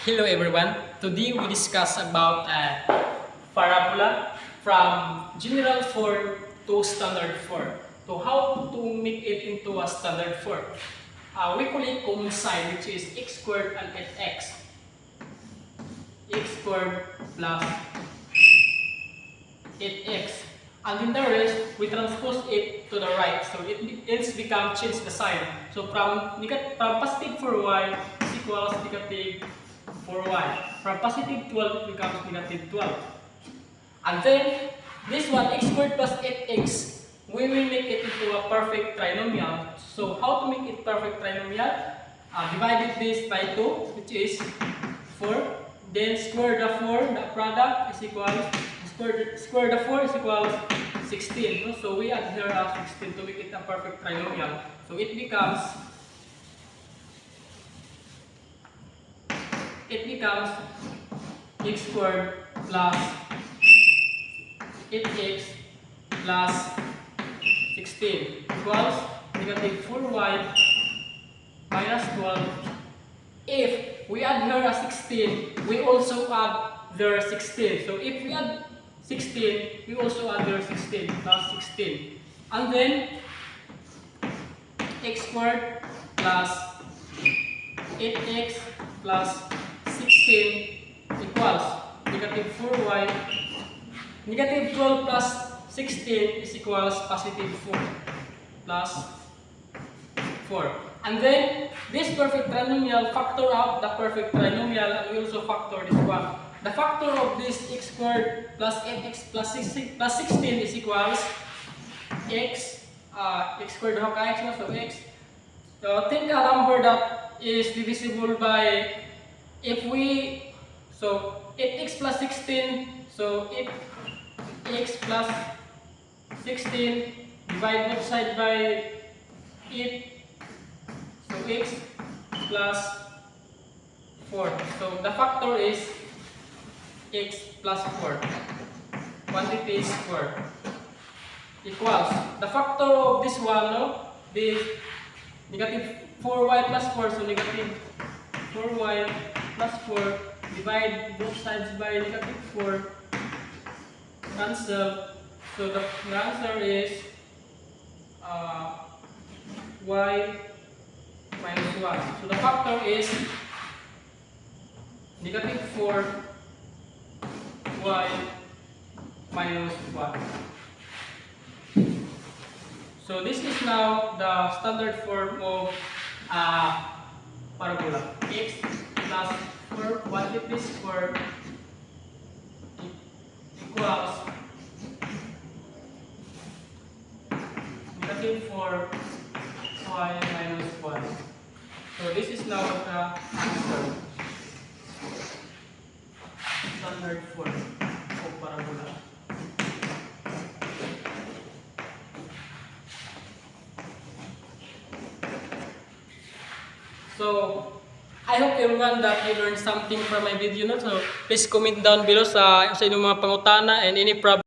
Hello everyone. Today we discuss about parabola from general form to standard form. So how to make it into a standard form. We call it common sign, which is x squared and x squared plus 8x. And in the rest, we transpose it to the right. So it becomes change the sign. So from positive for y is equals negative for y. From positive 12 it becomes negative 12. And then this one, x squared plus 8x, we will make it into a perfect trinomial. So how to make it perfect trinomial? Divided this by 2, which is 4. Then square the 4, the product is equal, square the 4 is equal 16. No? So we add here 16 to make it a perfect trinomial. So it becomes x squared plus 8x plus 16 equals negative 4y minus 12. If we add here a 16, we also add there 16. So if we add 16, we also add there 16 plus 16. And then x squared plus 8x plus 16 equals negative 4y. Negative 12 plus 16 is equals positive 4 plus 4. And then this perfect trinomial factor out the perfect trinomial, and we also factor this one. The factor of this x squared plus 8x plus 16 is equals x squared how ka x, no? So x. So think a number that is divisible by, if we, so 8x plus 16, so if x plus 16 divide both sides by 8, so x plus 4. So the factor is x plus 4. Quantity squared equals the factor of this one, no? The negative 4y plus 4, so negative 4y plus 4, divide both sides by negative 4, cancel. So the answer is y minus 1. So the factor is negative 4y minus 1. So this is now the standard form of parabola. X plus 4 quantity squared equals negative 4y minus 1. So this is now the answer. Standard form of parabola. So I hope everyone that you learned something from my video. No? So please comment down below sa inyong mga pangutana and any problem.